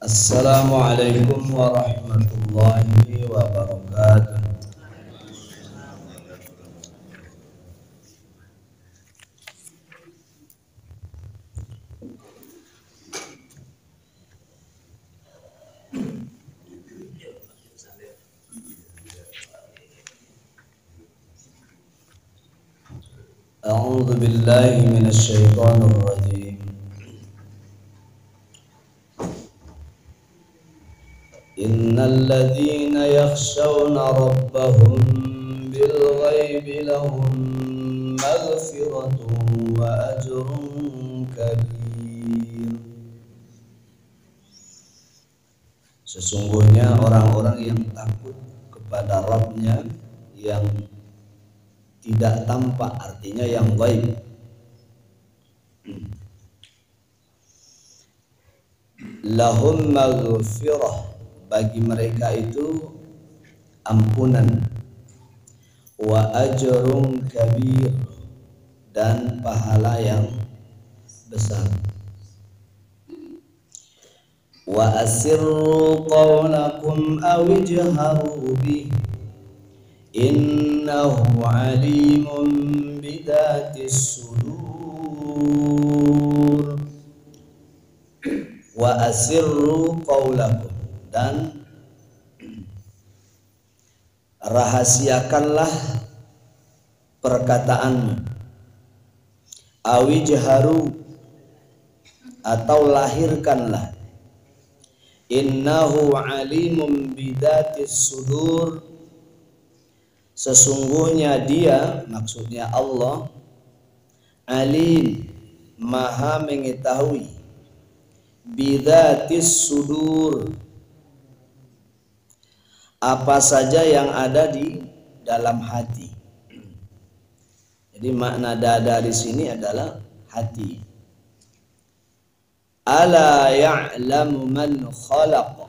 Assalamualaikum warahmatullahi wabarakatuh. A'udzu billahi minasy syaithanir rajim. Innal ladzina yakhshawna rabbahum bil ghaibi lahum maghfiratun wa ajrun kabir. Sesungguhnya orang-orang yang takut kepada Rabb-nya yang tidak tampak, artinya yang gaib. Lahum maghfirah, bagi mereka itu ampunan, wa ajrun kabir, dan pahala yang besar. Wa asirru qawlakum aw ijharu bih innahu alimun bidatis sudur. Wa asirru qawlakum, dan rahasiakanlah perkataanmu, awijharu, atau lahirkanlah, innahu alimun bidatis sudur, sesungguhnya dia, maksudnya Allah, alim, maha mengetahui, bidatis sudur, apa saja yang ada di dalam hati. Jadi makna dada di sini adalah hati. Ala ya'lamu man khalaq.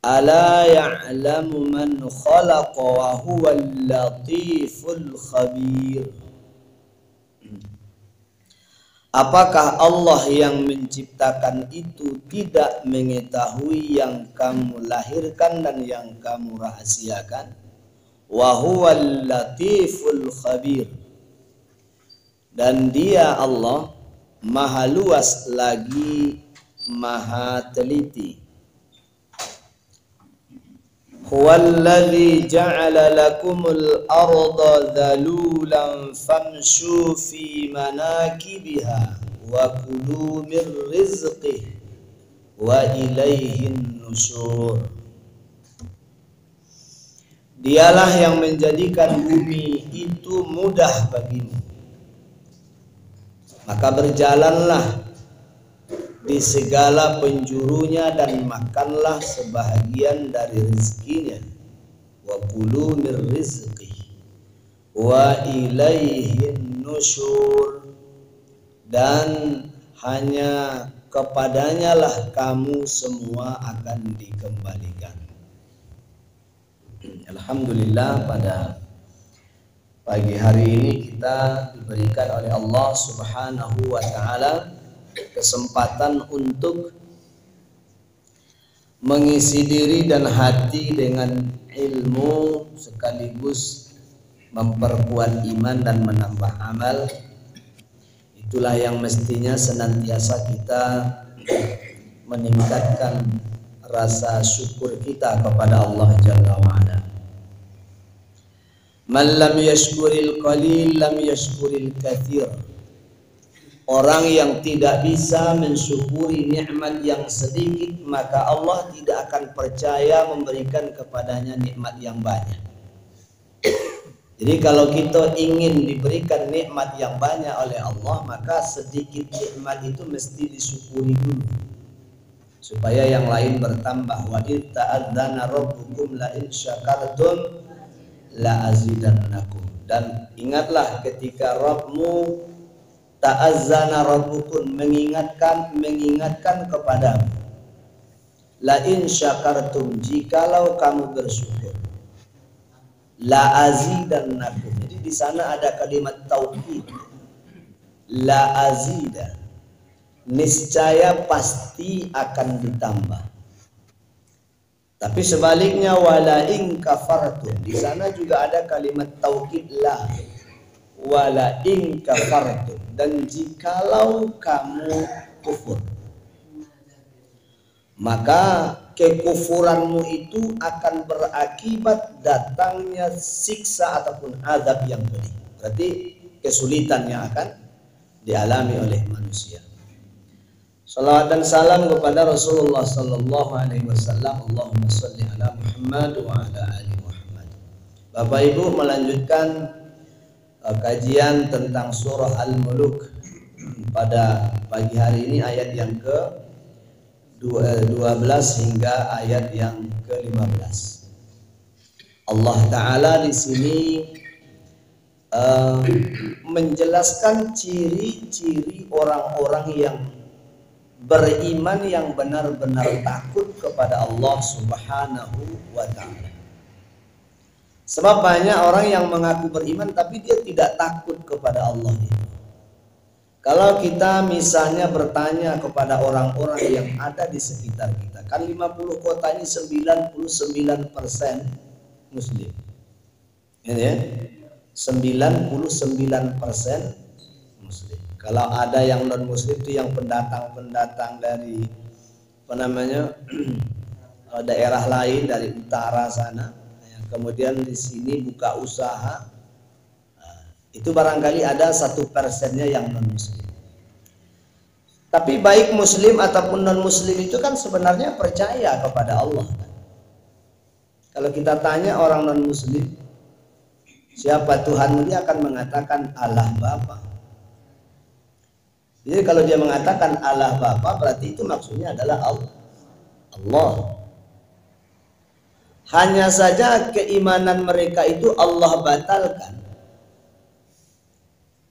Ala ya'lamu man khalaq wa huwal latiful khabir. Apakah Allah yang menciptakan itu tidak mengetahui yang kamu lahirkan dan yang kamu rahasiakan? Wa huwal latiful khabir, dan dia Allah maha luas lagi maha teliti. Huwallazi ja'ala lakumul arda dhalulan famshu fi manakibiha wa kulu mir rizqih wa ilaihin nusyur. Dialah yang menjadikan bumi itu mudah bagimu, maka berjalanlah di segala penjurunya dan makanlah sebahagian dari rezekinya. Wa kulu mir rizqih wa ilaihin nusyur, dan hanya kepadanya lah kamu semua akan dikembalikan. Alhamdulillah, pada pagi hari ini kita diberikan oleh Allah Subhanahu wa ta'ala kesempatan untuk mengisi diri dan hati dengan ilmu, sekaligus memperkuat iman dan menambah amal. Itulah yang mestinya senantiasa kita meningkatkan rasa syukur kita kepada Allah Jalla wa'ala. Man lam yashkuril qalil lam yashkuril kathir. Orang yang tidak bisa mensyukuri nikmat yang sedikit, maka Allah tidak akan percaya memberikan kepadanya nikmat yang banyak. Jadi kalau kita ingin diberikan nikmat yang banyak oleh Allah, maka sedikit nikmat itu mesti disyukuri dulu, supaya yang lain bertambah. Wa id ta'adzana rabbukum la in syakartum la azidannakum. Dan ingatlah ketika Rabbmu ta'azzana rabbukum, mengingatkan kepadamu, la in syakartum, jikalau kamu bersyukur, la azidannakum. Jadi di sana ada kalimat tauhid, la azida, niscaya pasti akan ditambah. Tapi sebaliknya wala in kafartum, di sana juga ada kalimat taukid la, wala in kafartum, dan jikalau kamu kufur, maka kekufuranmu itu akan berakibat datangnya siksa ataupun azab yang pedih. Berarti kesulitan yang akan dialami oleh manusia. Salawat dan salam kepada Rasulullah sallallahu alaihi wasallam. Allahumma shalli ala Muhammad wa ala ali Muhammad. Bapak Ibu, melanjutkan kajian tentang surah Al-Muluk pada pagi hari ini, ayat yang ke-12 hingga ayat yang ke-15. Allah Ta'ala di sini menjelaskan ciri-ciri orang-orang yang beriman yang benar-benar takut kepada Allah Subhanahu wa Ta'ala. Sebab banyak orang yang mengaku beriman tapi dia tidak takut kepada Allah itu. Kalau kita misalnya bertanya kepada orang-orang yang ada di sekitar kita, kan 50 kota ini 99% Muslim, ya, 99% Muslim. Kalau ada yang non Muslim itu yang pendatang-pendatang dari daerah lain, dari utara sana, kemudian di sini buka usaha, itu barangkali ada 1%-nya yang non Muslim. Tapi baik Muslim ataupun non Muslim itu kan sebenarnya percaya kepada Allah. Kalau kita tanya orang non Muslim, siapa Tuhanmu, dia akan mengatakan Allah Bapa. Jadi kalau dia mengatakan Allah Bapa, berarti itu maksudnya adalah Allah. Hanya saja keimanan mereka itu Allah batalkan.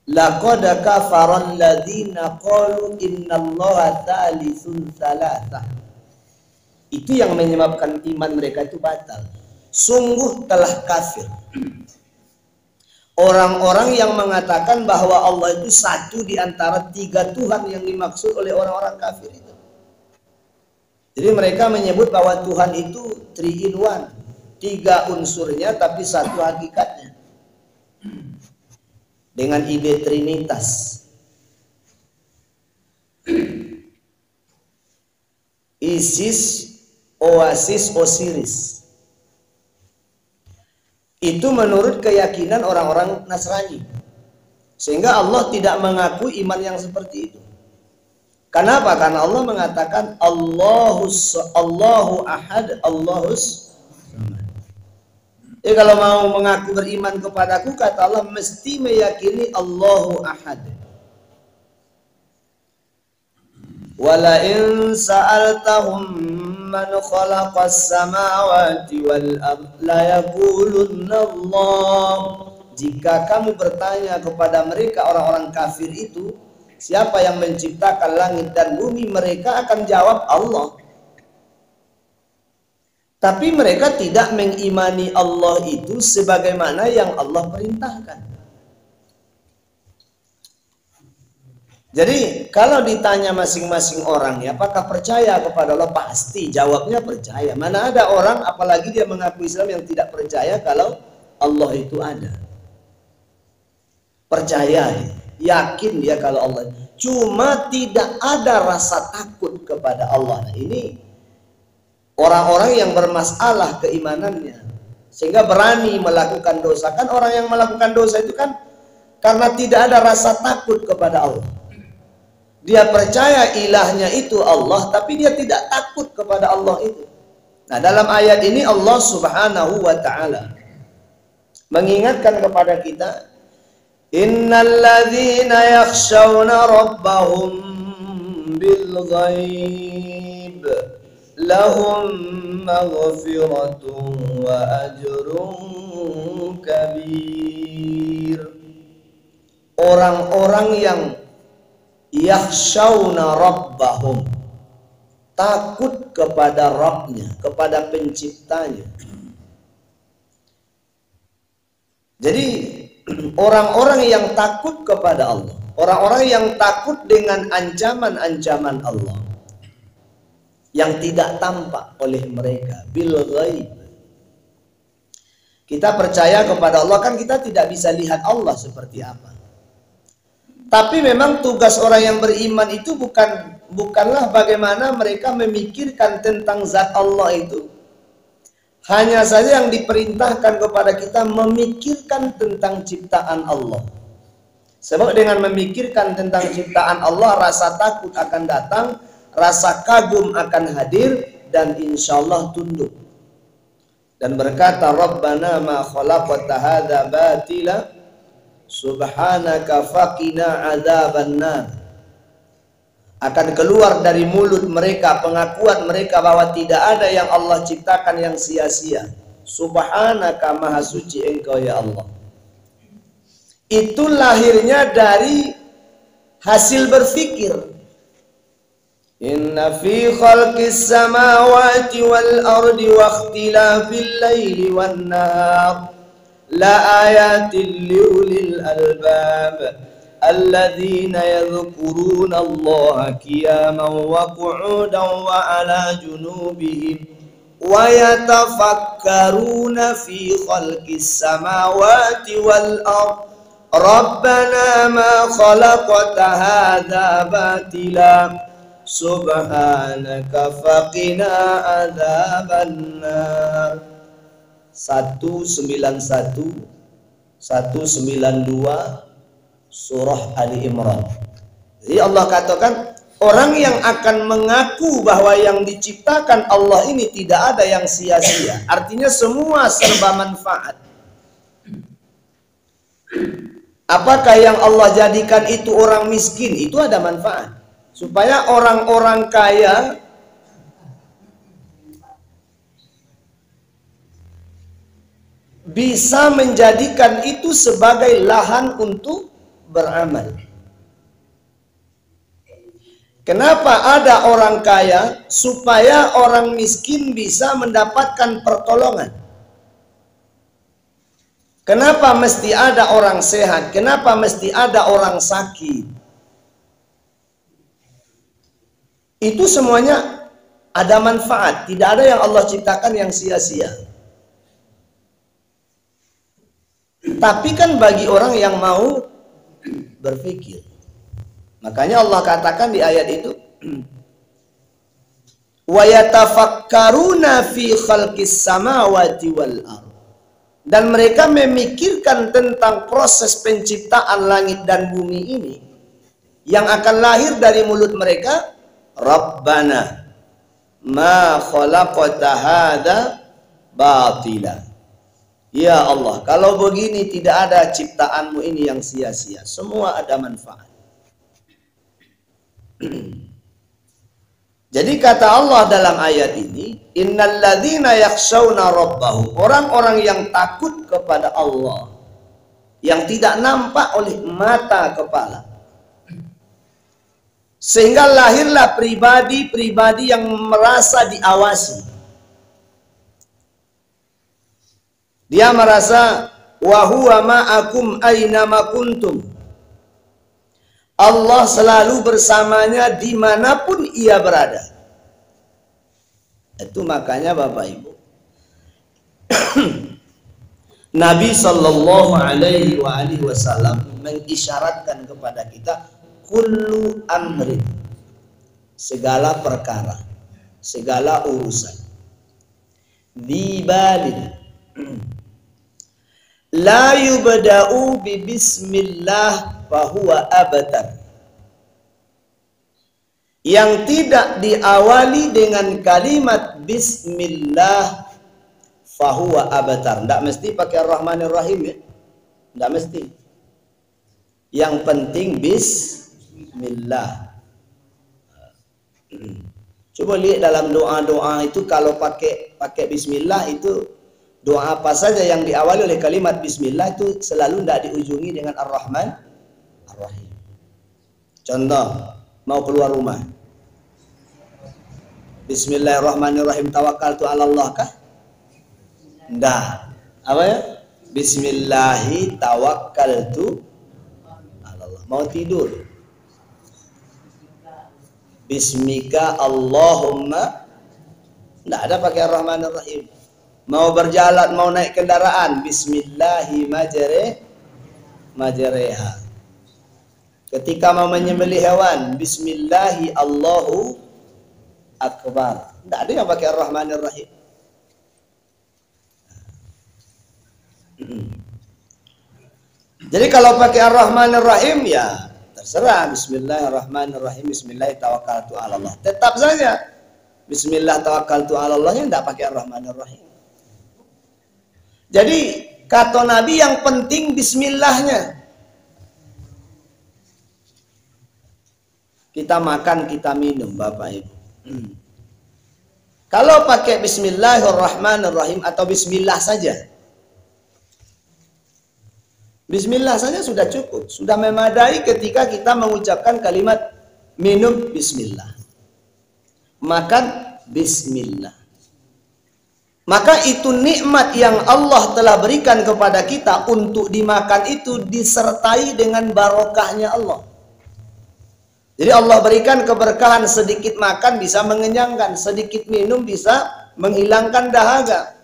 Laqad kafara alladziina qalu innallaha tsalitsun tsalatsah. Itu yang menyebabkan iman mereka itu batal. Sungguh telah kafir orang-orang yang mengatakan bahwa Allah itu satu di antara 3 Tuhan yang dimaksud oleh orang-orang kafir itu. Jadi mereka menyebut bahwa Tuhan itu 3 in 1, 3 unsurnya tapi 1 hakikatnya. Dengan ide trinitas. Isis, Oasis, Osiris. Itu menurut keyakinan orang-orang Nasrani. Sehingga Allah tidak mengaku iman yang seperti itu. Kenapa? Karena Allah mengatakan Allahu ahad, Allahus samad. Jadi kalau mau mengaku beriman kepadaku, kata Allah, mesti meyakini Allahu ahad. Wala in sa'altahum man khalaqas samawati wal ard la yaqulunna Allah. Jika kamu bertanya kepada mereka orang-orang kafir itu, siapa yang menciptakan langit dan bumi, mereka akan jawab Allah. Tapi mereka tidak mengimani Allah itu sebagaimana yang Allah perintahkan. Jadi kalau ditanya masing-masing orang, ya, apakah percaya kepada Allah? Pasti jawabnya percaya. Mana ada orang apalagi dia mengaku Islam yang tidak percaya kalau Allah itu ada. Percaya, yakin dia kalau Allah. Cuma tidak ada rasa takut kepada Allah. Nah, ini orang-orang yang bermasalah keimanannya sehingga berani melakukan dosa. Kan orang yang melakukan dosa itu kan karena tidak ada rasa takut kepada Allah. Dia percaya ilahnya itu Allah, tapi dia tidak takut kepada Allah itu. Nah, dalam ayat ini Allah Subhanahu wa Ta'ala mengingatkan kepada kita, innal ladzina yakhshawna rabbahum bil ghaib lahum maghfiratun wa ajrun kabir. Orang-orang yang yakhshawna rabbahum, takut kepada Rabbnya, kepada penciptanya. Jadi orang-orang yang takut kepada Allah, Orang-orang yang takut dengan ancaman-ancaman Allah yang tidak tampak oleh mereka, bil ghaib. Kita percaya kepada Allah, kan kita tidak bisa lihat Allah seperti apa. Tapi memang tugas orang yang beriman itu bukanlah bagaimana mereka memikirkan tentang zat Allah itu. Hanya saja yang diperintahkan kepada kita memikirkan tentang ciptaan Allah. Sebab dengan memikirkan tentang ciptaan Allah, rasa takut akan datang, rasa kagum akan hadir, dan insya Allah tunduk. Dan berkata, Rabbana ma khalaqta hadza batila subhanaka faqina adzabannar. Akan keluar dari mulut mereka pengakuan mereka bahwa tidak ada yang Allah ciptakan yang sia-sia. Subhanaka, maha suci engkau ya Allah. Itu lahirnya dari hasil berfikir. Inna fi khalqis samawati wal ardi wa ikhtilafil laili wan nahar la ayatin liulil albab alladzina yadhkuruna Allaha qiyaman wa qu'udan wa ala junubihim wa yatafakkaruna fi khalqis samawati wal ardi Rabbana ma khalaqta hadza batila subhanaka faqina adzabannar. 191 192 surah Ali Imran. Jadi Allah katakan, orang yang akan mengaku bahwa yang diciptakan Allah ini tidak ada yang sia-sia, artinya semua serba manfaat. Apakah yang Allah jadikan itu orang miskin? Itu ada manfaat. Supaya orang-orang kaya bisa menjadikan itu sebagai lahan untuk beramal. Kenapa ada orang kaya? Supaya orang miskin bisa mendapatkan pertolongan. Kenapa mesti ada orang sehat? Kenapa mesti ada orang sakit? Itu semuanya ada manfaat. Tidak ada yang Allah ciptakan yang sia-sia. Tapi kan bagi orang yang mau berpikir. Makanya Allah katakan di ayat itu, wa yatafakkaruna fi khalqis samawati wal ardh. Dan mereka memikirkan tentang proses penciptaan langit dan bumi ini yang akan lahir dari mulut mereka. Rabbana ma khalaqta hadza batila. Ya Allah, kalau begini tidak ada ciptaanmu ini yang sia-sia. Semua ada manfaat. Jadi kata Allah dalam ayat ini, innal ladzina yakhshawna rabbahum, orang-orang yang takut kepada Allah, yang tidak nampak oleh mata kepala, sehingga lahirlah pribadi-pribadi yang merasa diawasi. Dia merasa wa huwa ma'akum aina ma kuntum. Allah selalu bersamanya dimanapun ia berada. Itu makanya Bapak Ibu, Nabi Sallallahu Alaihi Wasallam mengisyaratkan kepada kita, kullu amrin, segala perkara, segala urusan, dibalin, la yubda'u bi bismillah fahuwa abtar. Yang tidak diawali dengan kalimat bismillah fahuwa abtar. Tidak mesti pakai ar-Rahmanir Rahim ya. Tidak mesti. Yang penting bismillah. Coba lihat dalam doa-doa itu, kalau pakai bismillah itu doa apa saja yang diawali oleh kalimat bismillah itu selalu tidak diujungi dengan ar-Rahman ar-Rahim. Contoh, mau keluar rumah, bismillahirrahmanirrahim, tawakkaltu 'ala Allah kah? Tidak. Apa ya? Bismillahi tawakkaltu 'ala Allah. mau tidur. Bismika Allahumma, tidak ada pakai Ar-Rahmanir-Rahim. Mau berjalan, mau naik kendaraan, Bismillahi majreha. Ketika mau menyembelih hewan, Bismillahi Allahu Akbar. Tidak ada yang pakai Ar-Rahmanir-Rahim. Jadi kalau pakai Ar-Rahmanir-Rahim ya terserah, Bismillahirrahmanirrahim, Bismillahirrahmanirrahim. Tetap saja Bismillah tawakkaltu 'ala Allah-nya tidak pakai Ar-Rahmanir-Rahim. Jadi kata Nabi yang penting Bismillahnya. Kita makan, kita minum, Bapak Ibu. Kalau pakai Bismillahirrahmanirrahim atau Bismillah saja, Bismillah saja sudah cukup, sudah memadai ketika kita mengucapkan kalimat minum Bismillah, makan Bismillah. Maka itu nikmat yang Allah telah berikan kepada kita untuk dimakan itu disertai dengan barokahnya Allah. Jadi Allah berikan keberkahan, sedikit makan bisa mengenyangkan, sedikit minum bisa menghilangkan dahaga.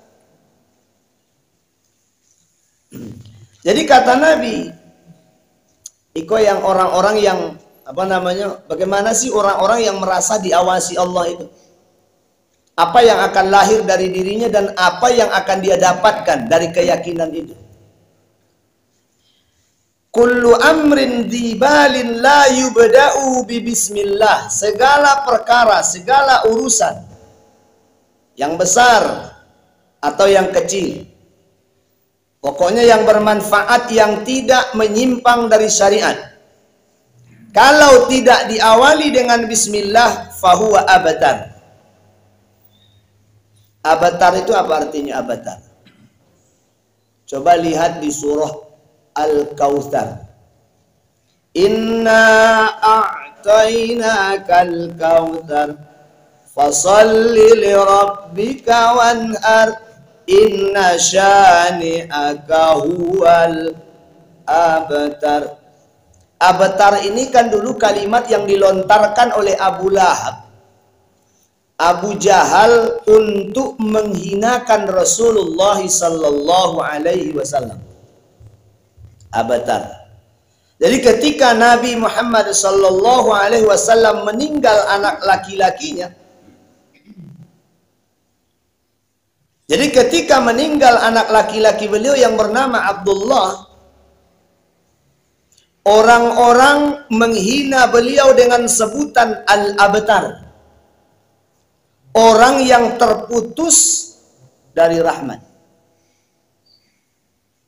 Jadi kata Nabi, iko yang orang-orang yang bagaimana sih orang-orang yang merasa diawasi Allah itu? Apa yang akan lahir dari dirinya dan apa yang akan dia dapatkan dari keyakinan itu? Kullu amrin dzibalin la yubda'u bi bismillah. Segala perkara, segala urusan yang besar atau yang kecil, pokoknya yang bermanfaat, yang tidak menyimpang dari syariat, kalau tidak diawali dengan bismillah, fahuwa abtar. Abtar itu apa artinya abtar? Coba lihat di surah Al-Kautsar. Inna a'tainakal kautsar fasalli li rabbika wanhar inna syani'aka huwal abtar. Abtar ini kan dulu kalimat yang dilontarkan oleh Abu Lahab, Abu Jahal, untuk menghinakan Rasulullah sallallahu alaihi wasallam. Abtar. Jadi ketika Nabi Muhammad sallallahu alaihi wasallam meninggal anak laki-lakinya, jadi ketika meninggal anak laki-laki beliau yang bernama Abdullah, orang-orang menghina beliau dengan sebutan Al-Abtar, orang yang terputus dari rahmat,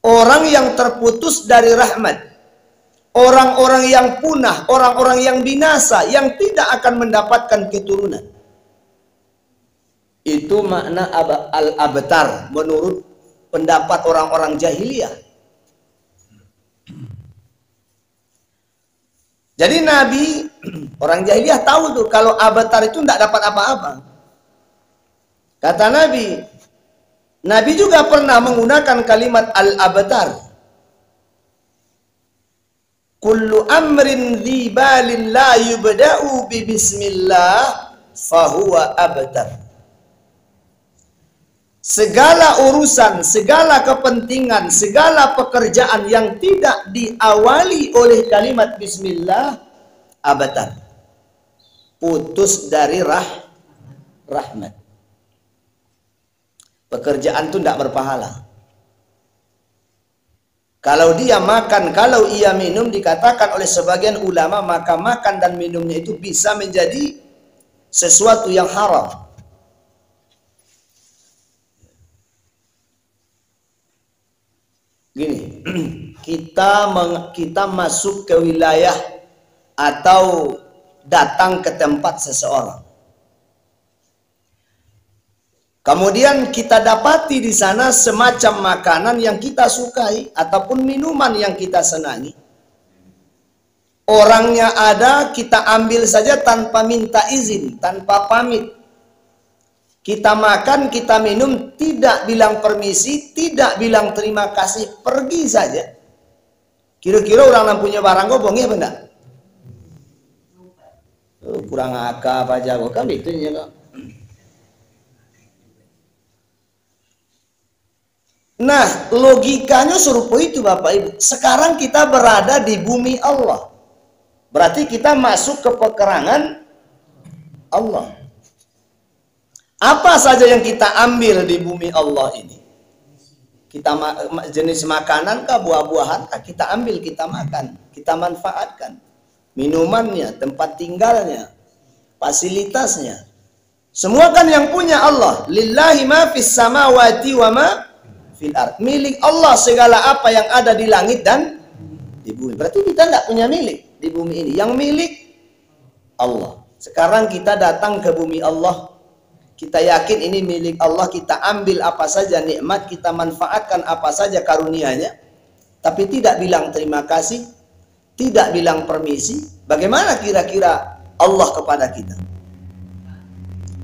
orang yang terputus dari rahmat, orang-orang yang punah, orang-orang yang binasa, yang tidak akan mendapatkan keturunan. Itu makna Al-Abtar menurut pendapat orang-orang jahiliyah. Jadi Nabi, orang jahiliyah tahu tuh kalau Abtar itu tidak dapat apa-apa. Kata Nabi, Nabi juga pernah menggunakan kalimat Al-Abtar. Kullu amrin dzibalin la yubda'u bi bismillah fahuwa abtar. Segala urusan, segala kepentingan, segala pekerjaan yang tidak diawali oleh kalimat bismillah, abtar. Putus dari rahmat. Pekerjaan itu tidak berpahala. Kalau dia makan, kalau ia minum, dikatakan oleh sebagian ulama, maka makan dan minumnya itu bisa menjadi sesuatu yang haram. Gini, kita masuk ke wilayah atau datang ke tempat seseorang. Kemudian kita dapati di sana semacam makanan yang kita sukai ataupun minuman yang kita senangi. Orangnya ada, kita ambil saja tanpa minta izin, tanpa pamit. Kita makan, kita minum, tidak bilang permisi, tidak bilang terima kasih, pergi saja. Kira-kira orang yang punya barang kok bongi apa enggak? Kurang akal apa jago kan itu ya kok. Nah, logikanya serupa itu Bapak Ibu. Sekarang kita berada di bumi Allah. Berarti kita masuk ke pekerangan Allah. Apa saja yang kita ambil di bumi Allah ini? Kita jenis makanan kah, buah-buahan kah, kita ambil, kita makan, kita manfaatkan. Minumannya, tempat tinggalnya, fasilitasnya. Semua kan yang punya Allah. Lillahi ma fis samawati wa ma fil ard. Milik Allah segala apa yang ada di langit dan di bumi. Berarti kita tidak punya milik di bumi ini. Yang milik Allah. Sekarang kita datang ke bumi Allah. Kita yakin ini milik Allah. Kita ambil apa saja nikmat. Kita manfaatkan apa saja karunia-Nya. Tapi tidak bilang terima kasih. Tidak bilang permisi. Bagaimana kira-kira Allah kepada kita?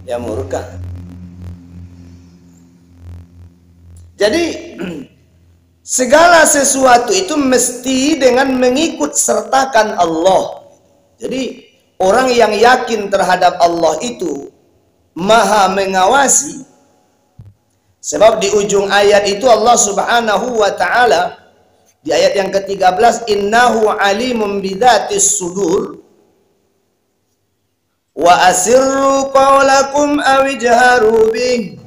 Ya murka. Jadi segala sesuatu itu mesti dengan mengikut sertakan Allah. Jadi orang yang yakin terhadap Allah itu Maha mengawasi. Sebab di ujung ayat itu Allah Subhanahu wa taala di ayat yang ke-13, innahu alimun bidzatis sudur wa asirru qawlakum aw ijharu bih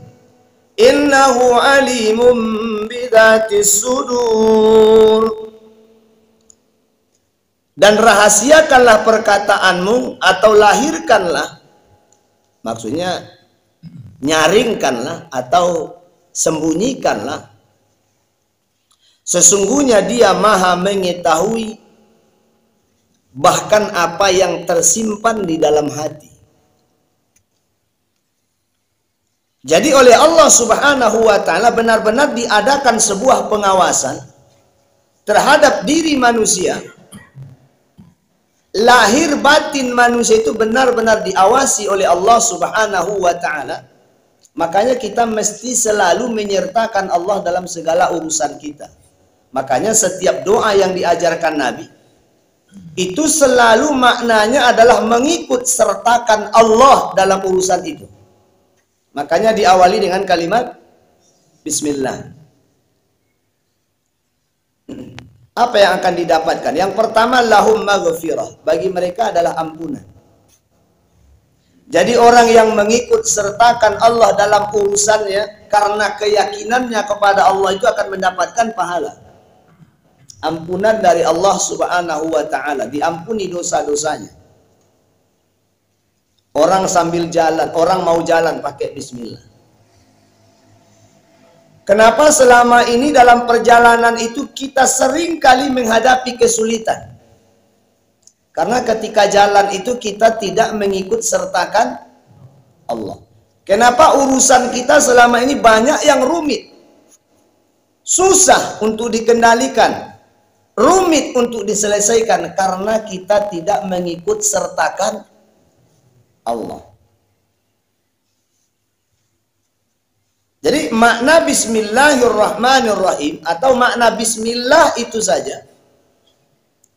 innahu alimun bidzatis sudur. Dan rahasiakanlah perkataanmu atau lahirkanlah, maksudnya nyaringkanlah atau sembunyikanlah, sesungguhnya Dia Maha mengetahui bahkan apa yang tersimpan di dalam hati. Jadi oleh Allah Subhanahu wa taala benar-benar diadakan sebuah pengawasan terhadap diri manusia. Lahir batin manusia itu benar-benar diawasi oleh Allah Subhanahu wa taala. Makanya kita mesti selalu menyertakan Allah dalam segala urusan kita. Makanya setiap doa yang diajarkan Nabi itu selalu maknanya adalah mengikut sertakan Allah dalam urusan itu. Makanya diawali dengan kalimat Bismillah. Apa yang akan didapatkan? Yang pertama, lahum maghfirah. Bagi mereka adalah ampunan. Jadi orang yang mengikut sertakan Allah dalam urusannya karena keyakinannya kepada Allah itu akan mendapatkan pahala. Ampunan dari Allah Subhanahu wa taala, diampuni dosa-dosanya. Orang sambil jalan, orang mau jalan pakai bismillah. Kenapa selama ini dalam perjalanan itu kita sering kali menghadapi kesulitan? Karena ketika jalan itu kita tidak mengikut sertakan Allah. Kenapa urusan kita selama ini banyak yang rumit? Susah untuk dikendalikan. Rumit untuk diselesaikan karena kita tidak mengikut sertakan Allah. Jadi makna Bismillahirrahmanirrahim atau makna Bismillah itu saja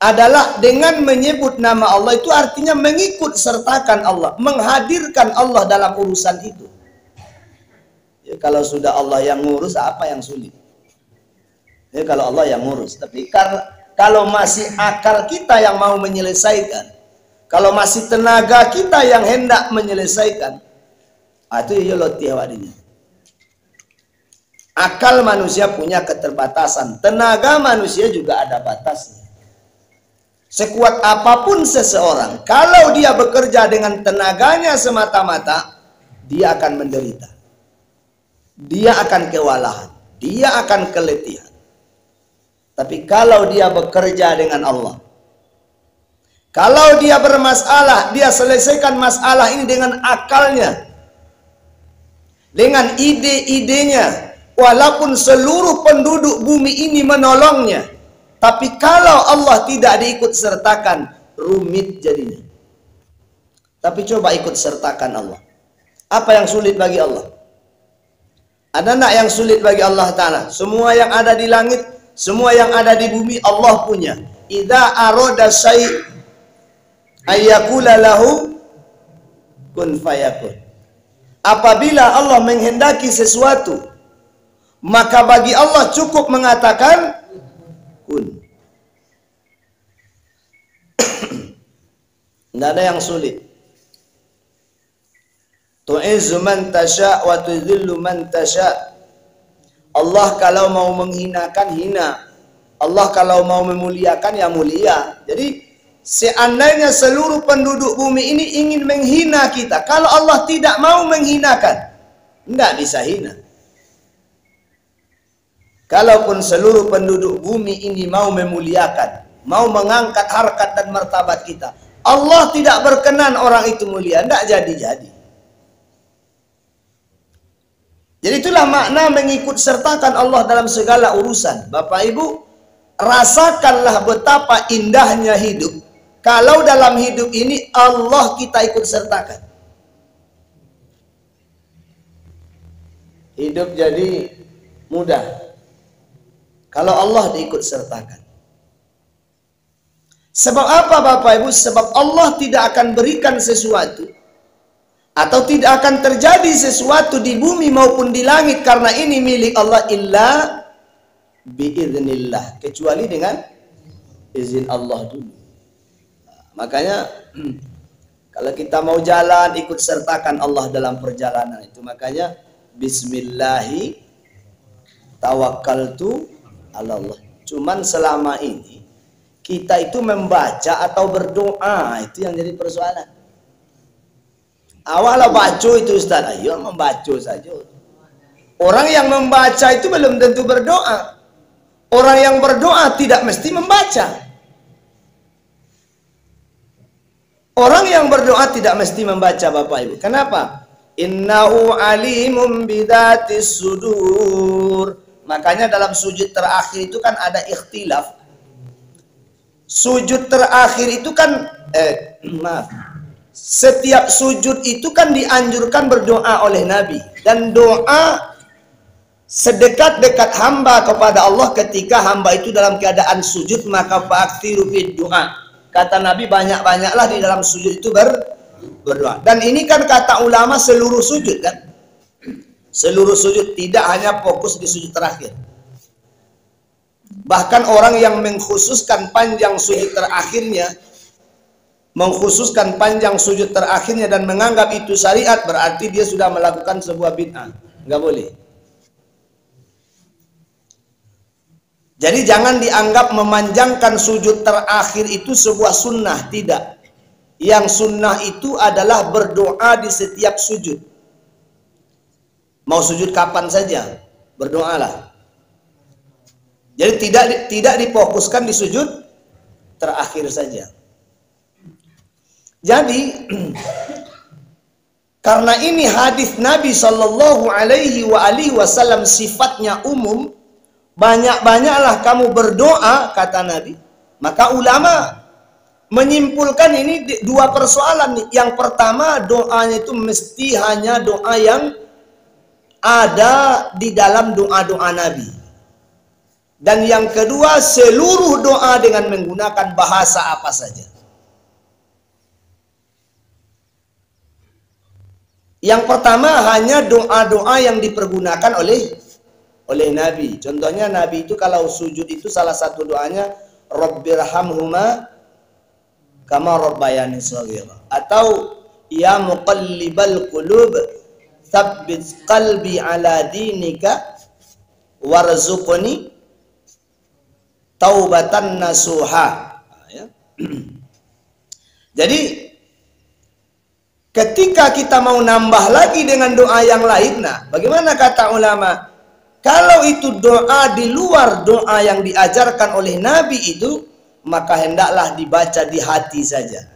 adalah dengan menyebut nama Allah itu artinya mengikut sertakan Allah, menghadirkan Allah dalam urusan itu. Ya, kalau sudah Allah yang ngurus, apa yang sulit? Ya, kalau Allah yang ngurus. Tapi kalau masih akal kita yang mau menyelesaikan, kalau masih tenaga kita yang hendak menyelesaikan, itu ya lotih wadinya. Akal manusia punya keterbatasan, tenaga manusia juga ada batasnya. Sekuat apapun seseorang, kalau dia bekerja dengan tenaganya semata-mata, dia akan menderita. Dia akan kewalahan, dia akan keletihan. Tapi kalau dia bekerja dengan Allah, kalau dia bermasalah, dia selesaikan masalah ini dengan akalnya, dengan ide-idenya. Walaupun seluruh penduduk bumi ini menolongnya, tapi kalau Allah tidak diikut sertakan, rumit jadinya. Tapi coba ikut sertakan Allah. Apa yang sulit bagi Allah? Ada enggak yang sulit bagi Allah Ta'ala? Semua yang ada di langit, Semua yang ada di bumi Allah punya. Idza arada syai' ayyakula lahu kun fayakun. Apabila Allah menghendaki sesuatu, maka bagi Allah cukup mengatakan kun. Tidak ada yang sulit. Tu'izzu man tasha' wa tudhillu man tasha'. Allah kalau mau menghinakan, hina. Allah kalau mau memuliakan, ya mulia. Jadi seandainya seluruh penduduk bumi ini ingin menghina kita, kalau Allah tidak mau menghinakan, tidak bisa hina. Kalaupun seluruh penduduk bumi ini mau memuliakan, mau mengangkat harkat dan martabat kita, Allah tidak berkenan orang itu mulia, tidak jadi-jadi. Jadi itulah makna mengikut sertakan Allah dalam segala urusan. Bapak Ibu, rasakanlah betapa indahnya hidup kalau dalam hidup ini Allah kita ikut sertakan. Hidup jadi mudah kalau Allah diikut sertakan. Sebab apa Bapak Ibu? Sebab Allah tidak akan berikan sesuatu atau tidak akan terjadi sesuatu di bumi maupun di langit karena ini milik Allah illa biiznillah, kecuali dengan izin Allah dulu. Makanya kalau kita mau jalan, ikut sertakan Allah dalam perjalanan itu. Makanya bismillahi tawakkaltu ala Allah. Cuman selama ini kita itu membaca atau berdoa, itu yang jadi persoalan. Awalnya baca itu Ustaz, ayo membaca saja. Orang yang membaca itu belum tentu berdoa. Orang yang berdoa tidak mesti membaca. Orang yang berdoa tidak mesti membaca Bapak Ibu. Kenapa? Innahu alimun bidzatis sudur. Makanya dalam sujud terakhir itu kan ada ikhtilaf. Sujud terakhir itu kan setiap sujud itu kan dianjurkan berdoa oleh Nabi, dan doa sedekat-dekat hamba kepada Allah ketika hamba itu dalam keadaan sujud, maka fa'aktsiru fid doa. Kata Nabi, banyak-banyaklah di dalam sujud itu berdoa. Dan ini kan kata ulama seluruh sujud kan? Seluruh sujud, tidak hanya fokus di sujud terakhir. Bahkan orang yang mengkhususkan panjang sujud terakhirnya, dan menganggap itu syariat, berarti dia sudah melakukan sebuah bid'ah. Nggak boleh. Jadi jangan dianggap memanjangkan sujud terakhir itu sebuah sunnah. Tidak. Yang sunnah itu adalah berdoa di setiap sujud. Mau sujud kapan saja, berdoalah. Jadi tidak difokuskan di sujud terakhir saja. Jadi karena ini hadis Nabi Shallallahu Alaihi Wasallam sifatnya umum, banyak-banyaklah kamu berdoa kata Nabi. Maka ulama menyimpulkan ini dua persoalan. Yang pertama, doanya itu mesti hanya doa yang ada di dalam doa-doa Nabi. Dan yang kedua, seluruh doa dengan menggunakan bahasa apa saja. Yang pertama hanya doa-doa yang dipergunakan oleh Nabi. Contohnya Nabi itu kalau sujud itu salah satu doanya Rabbirhamhuma kama rabbayani shaghira, atau ya muqallibal qulub tsabbit qalbi ala dinika warzuqni taubatan nasuha. Jadi ketika kita mau nambah lagi dengan doa yang lain, nah bagaimana kata ulama? Kalau itu doa di luar doa yang diajarkan oleh Nabi itu, maka hendaklah dibaca di hati saja.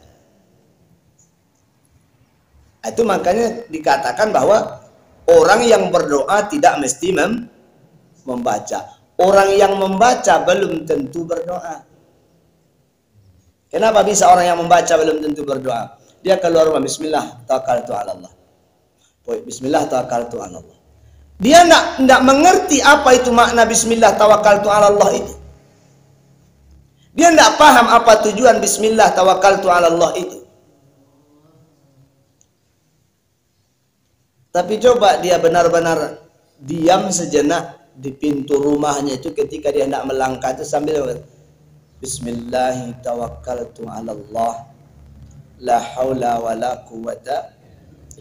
Itu makanya dikatakan bahwa orang yang berdoa tidak mesti membaca. Orang yang membaca belum tentu berdoa. Kenapa bisa orang yang membaca belum tentu berdoa? Dia keluar rumah, bismillah tawakkaltu ala Allah. Bismillah tawakkaltu ala Allah. Dia tidak mengerti apa itu makna bismillah tawakkaltu ala Allah itu. Dia tidak paham apa tujuan bismillah tawakkaltu ala Allah itu. Tapi coba dia benar-benar diam sejenak di pintu rumahnya itu ketika dia hendak melangkah itu sambil bismillah tawakkaltu ala Allah la haula wala quwata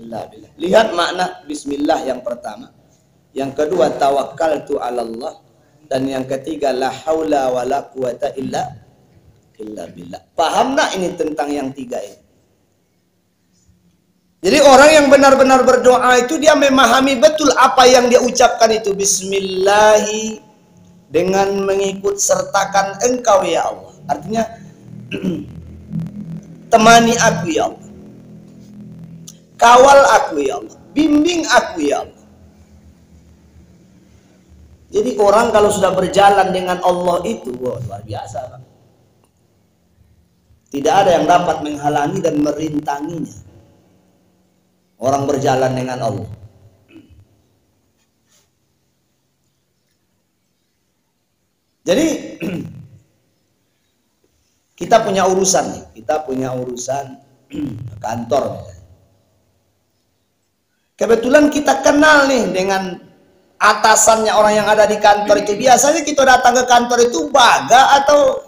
illa billah. Lihat makna bismillah yang pertama. Yang kedua tawakkaltu 'ala Allah, dan yang ketiga la haula wala quwata illa billah. Paham nak ini tentang yang tiga ini? Jadi orang yang benar-benar berdoa itu dia memahami betul apa yang dia ucapkan itu, bismillahi, dengan mengikut sertakan engkau ya Allah. Artinya temani aku ya Allah, kawal aku ya Allah, bimbing aku ya Allah. Jadi orang kalau sudah berjalan dengan Allah itu, wah, luar biasa, Pak. Tidak ada yang dapat menghalangi dan merintanginya. Orang berjalan dengan Allah. Jadi kita punya urusan nih, kita punya urusan kantor. Kebetulan kita kenal nih dengan atasannya orang yang ada di kantor itu. Biasanya kita datang ke kantor itu baga atau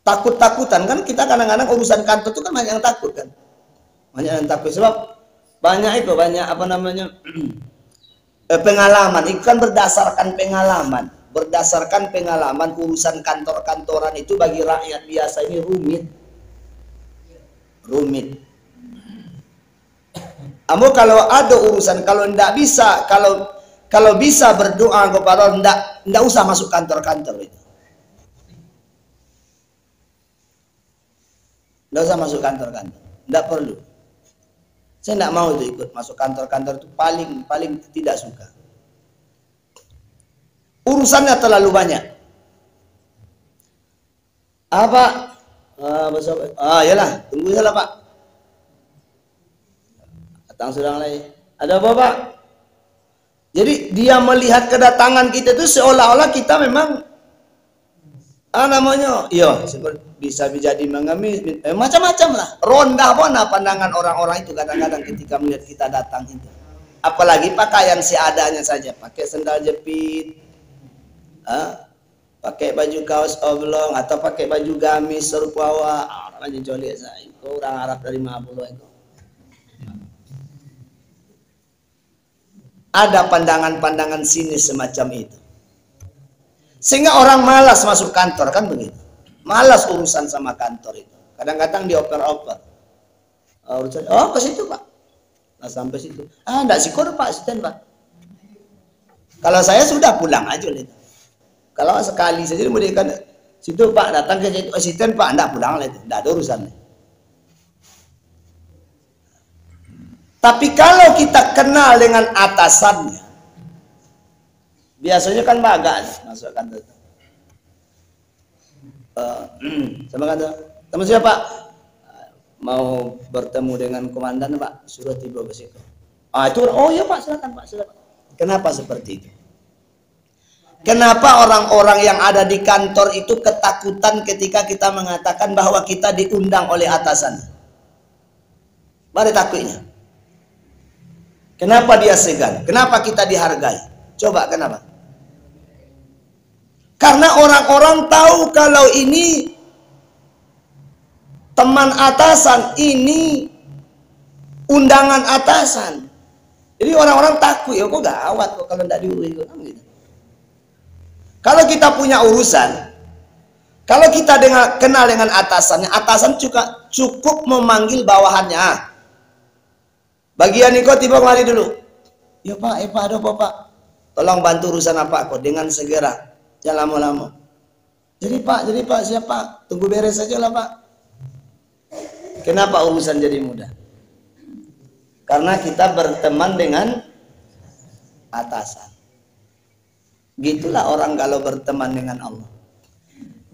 takut-takutan kan. Kita kadang-kadang urusan kantor itu kan banyak yang takut kan, banyak yang takut sebab banyak apa namanya pengalaman. Itu kan berdasarkan pengalaman urusan kantor-kantoran itu bagi rakyat biasa ini rumit. Kamu kalau ada urusan, kalau tidak bisa, kalau bisa berdoa kepada Allah, tidak usah masuk kantor-kantor itu. Tidak usah masuk kantor-kantor, tidak perlu. Saya tidak mau itu ikut masuk kantor-kantor itu, paling tidak suka. Urusannya terlalu banyak. Apa? Yalah, tunggu saja Pak. Datang sedang lagi. Ada apa Pak? Jadi dia melihat kedatangan kita itu seolah-olah kita memang bisa jadi mengemis, macam-macam lah. Rondah pun pandangan orang-orang itu kadang-kadang ketika melihat kita datang itu. Apalagi pakaian seadanya saja, pakai sendal jepit, pakai baju kaos oblong atau pakai baju gamis serupawa. Orang jolek saya, orang Arab dari Mabulu itu. Ada pandangan-pandangan sinis semacam itu. Sehingga orang malas masuk kantor kan begitu. Malas urusan sama kantor itu. Kadang-kadang dioper-oper. Ke situ Pak. Nah, sampai situ. Enggak sikur Pak, asisten Pak. Kalau saya sudah pulang aja itu. Kalau sekali saja memberikan situ Pak, datang ke situ asisten Pak, enggak pulang lah itu. Enggak ada urusannya. Tapi kalau kita kenal dengan atasannya, biasanya kan baga masuk kantor. Sama kantor, teman siapa Pak? Mau bertemu dengan komandan Pak, suruh tiba ke situ. Itu oh ya Pak, silakan Pak, silakan. Kenapa seperti itu? Kenapa orang-orang yang ada di kantor itu ketakutan ketika kita mengatakan bahwa kita diundang oleh atasannya? Mana takutnya? Kenapa dia segan? Kenapa kita dihargai? Coba kenapa? Karena orang-orang tahu kalau ini teman atasan, ini undangan atasan. Jadi orang-orang takut, ya kok gawat kok kalau tidak diurus gitu. Kalau kita punya urusan, kalau kita kenal dengan atasannya, atasan juga cukup memanggil bawahannya. Bagian ini kok tiba kemari dulu. Ya Pak, Pak ada apa Pak? Tolong bantu urusan apa kok dengan segera. Jangan lama-lama. Jadi Pak siapa? Tunggu beres saja lah Pak. Kenapa urusan jadi mudah? Karena kita berteman dengan atasan. Gitulah orang kalau berteman dengan Allah.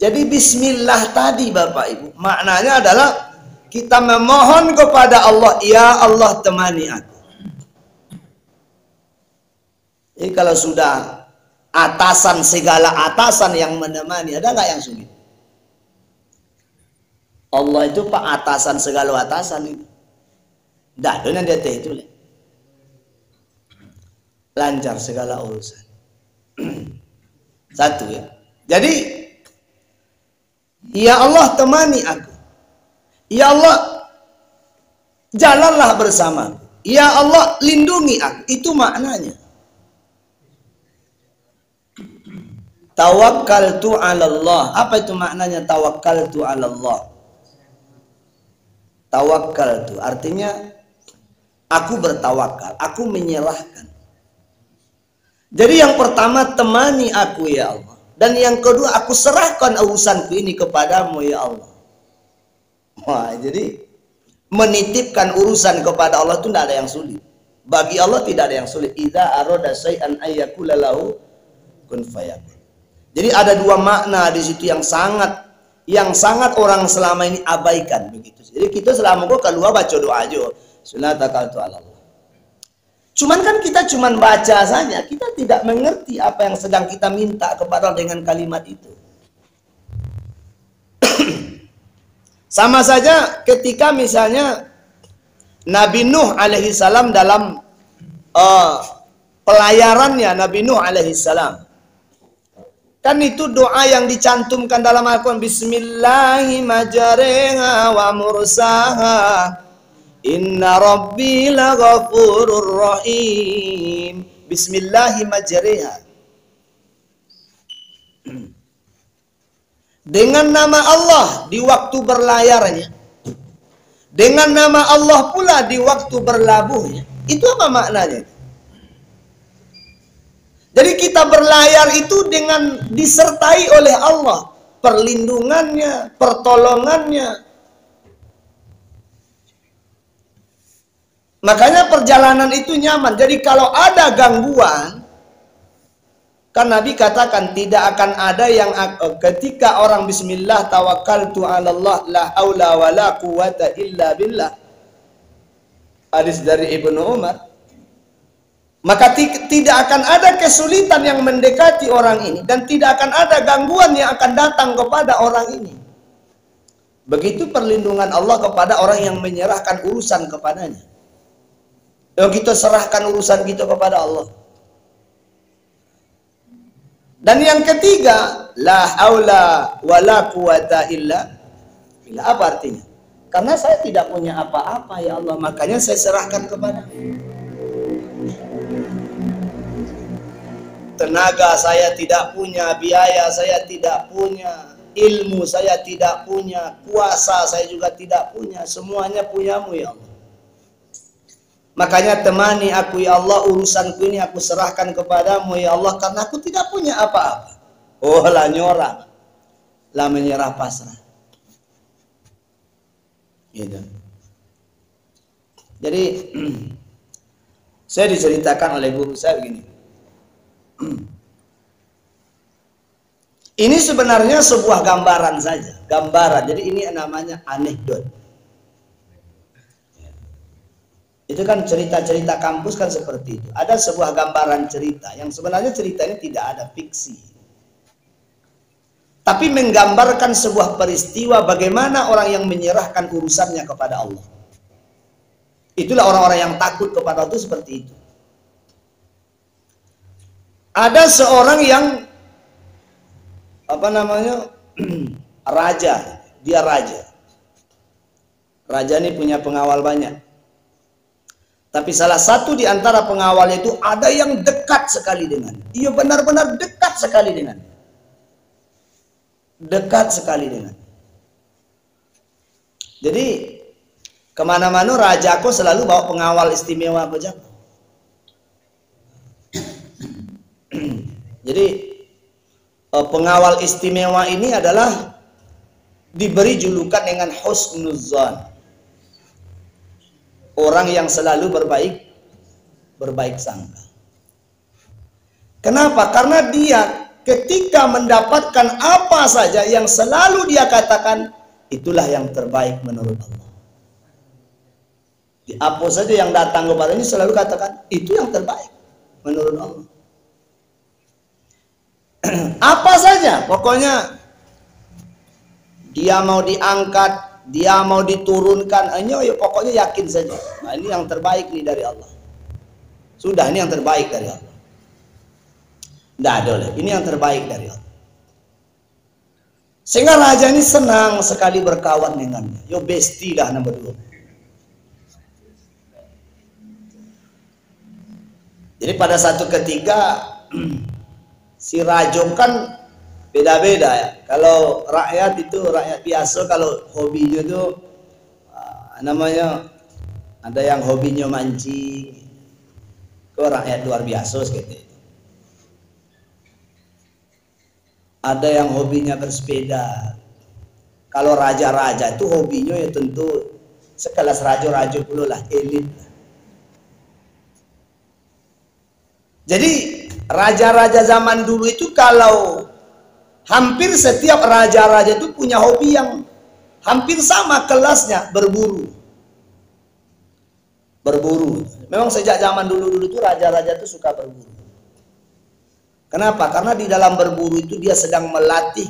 Jadi bismillah tadi Bapak Ibu, maknanya adalah kita memohon kepada Allah, ya Allah temani aku. Jadi kalau sudah atasan segala atasan yang menemani, ada nggak yang sulit? Allah itu pak atasan segala atasan itu. Dah, dengan dia teh itu lancar segala urusan. Satu ya. Jadi, ya Allah temani aku. Ya Allah jalanlah bersama. Ya Allah lindungi aku. Itu maknanya. Tawakkaltu 'ala Allah. Apa itu maknanya tawakkaltu 'ala Allah? Tawakkaltu artinya aku bertawakal, aku menyerahkan. Jadi yang pertama temani aku ya Allah. Dan yang kedua aku serahkan urusanku ini kepadamu ya Allah. Wah, jadi menitipkan urusan kepada Allah itu tidak ada yang sulit. Bagi Allah tidak ada yang sulit. Idza arada syai'an ayyakula lahu kun fayakun. Jadi ada dua makna di situ yang sangat orang selama ini abaikan begitu. Jadi kita selama gua keluar baca doa aja. Sunatakaltu 'ala Allah. Cuman kan kita cuman baca saja, kita tidak mengerti apa yang sedang kita minta kepada Allah dengan kalimat itu. Sama saja ketika misalnya Nabi Nuh alaihi salam dalam pelayarannya Nabi Nuh alaihi salam. Kan itu doa yang dicantumkan dalam Al-Quran. Bismillahi majariha wa mursaha. Inna rabbi laghafurur rahim. Bismillahi majariha. Dengan nama Allah di waktu berlayarnya. Dengan nama Allah pula di waktu berlabuhnya. Itu apa maknanya? Jadi kita berlayar itu dengan disertai oleh Allah. Perlindungannya, pertolongannya. Makanya perjalanan itu nyaman. Jadi kalau ada gangguan, kan Nabi katakan tidak akan ada yang ketika orang bismillah tawakkaltu 'ala Allah la haula wala quwata illa billah. Hadis dari Ibnu Umar. Maka tidak akan ada kesulitan yang mendekati orang ini dan tidak akan ada gangguan yang akan datang kepada orang ini. Begitu perlindungan Allah kepada orang yang menyerahkan urusan kepadanya. Dan kita serahkan urusan kita kepada Allah. Dan yang ketiga, la haula wala quwata illa billah. Apa artinya? Karena saya tidak punya apa-apa ya Allah, makanya saya serahkan kepada. Tenaga saya tidak punya, biaya saya tidak punya, ilmu saya tidak punya, kuasa saya juga tidak punya, semuanya punyamu ya Allah. Makanya temani aku ya Allah, urusanku ini aku serahkan kepadamu ya Allah, karena aku tidak punya apa-apa. Oh lah nyorang, lah menyerah pasrah. Gitu. Jadi saya diceritakan oleh guru saya begini. Ini sebenarnya sebuah gambaran saja, gambaran. Jadi ini namanya anekdot. Itu kan cerita-cerita kampus kan seperti itu. Ada sebuah gambaran cerita yang sebenarnya cerita ini tidak ada fiksi, tapi menggambarkan sebuah peristiwa bagaimana orang yang menyerahkan urusannya kepada Allah. Itulah orang-orang yang takut kepada Allah itu seperti itu. Ada seorang yang apa namanya raja, dia raja. Raja ini punya pengawal banyak. Tapi salah satu di antara pengawalnya itu ada yang dekat sekali dengan. Ia benar-benar dekat sekali dengan. Dekat sekali dengan. Jadi kemana-mana rajaku selalu bawa pengawal istimewa saja. Jadi pengawal istimewa ini adalah diberi julukan dengan husnudzan, orang yang selalu berbaik sangka. Kenapa? Karena dia ketika mendapatkan apa saja yang selalu dia katakan itulah yang terbaik menurut Allah. Apa saja yang datang kepadanya selalu katakan itu yang terbaik menurut Allah. Apa saja, pokoknya dia mau diangkat, dia mau diturunkan, ya pokoknya yakin saja. Nah, ini yang terbaik nih dari Allah. Sudah, ini yang terbaik dari Allah. Tidak ada lagi, ini yang terbaik dari Allah. Sehingga raja ini senang sekali berkawan dengannya. Yo besti dah nomor 2. Jadi pada satu ketika si raja kan beda-beda ya. Kalau rakyat itu rakyat biasa, kalau hobinya itu namanya ada yang hobinya mancing. Kok rakyat luar biasa gitu. Ada yang hobinya bersepeda. Kalau raja-raja itu hobinya ya tentu sekelas raja-raja pula lah, elit. Jadi raja-raja zaman dulu itu kalau hampir setiap raja-raja itu punya hobi yang hampir sama kelasnya, berburu. Berburu. Memang sejak zaman dulu-dulu itu raja-raja itu suka berburu. Kenapa? Karena di dalam berburu itu dia sedang melatih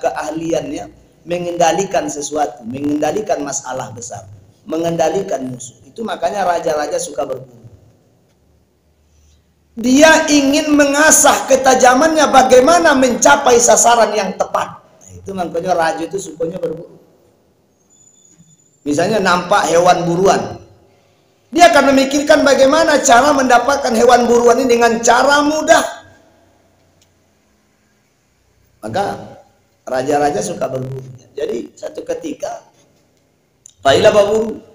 keahliannya mengendalikan sesuatu, mengendalikan masalah besar, mengendalikan musuh. Itu makanya raja-raja suka berburu. Dia ingin mengasah ketajamannya bagaimana mencapai sasaran yang tepat. Nah, itu makanya raja itu sukanya berburu. Misalnya nampak hewan buruan, dia akan memikirkan bagaimana cara mendapatkan hewan buruan ini dengan cara mudah. Maka raja-raja suka berburu. Jadi satu ketika baiklah berburu.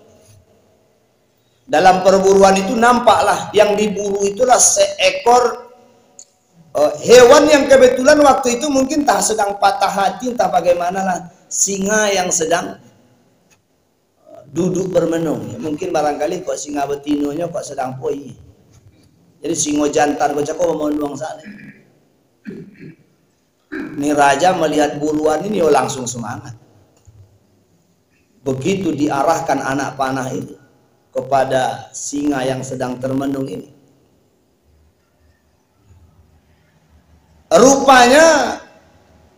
Dalam perburuan itu nampaklah yang diburu itulah seekor hewan yang kebetulan waktu itu mungkin tak sedang patah hati, entah bagaimana lah, singa yang sedang duduk bermenung. Mungkin barangkali kok singa betinonya kok sedang poi. Jadi singo jantan kok cakap mau nuang sana. Ini raja melihat buruan ini langsung semangat. Begitu diarahkan anak panah itu kepada singa yang sedang termenung ini, rupanya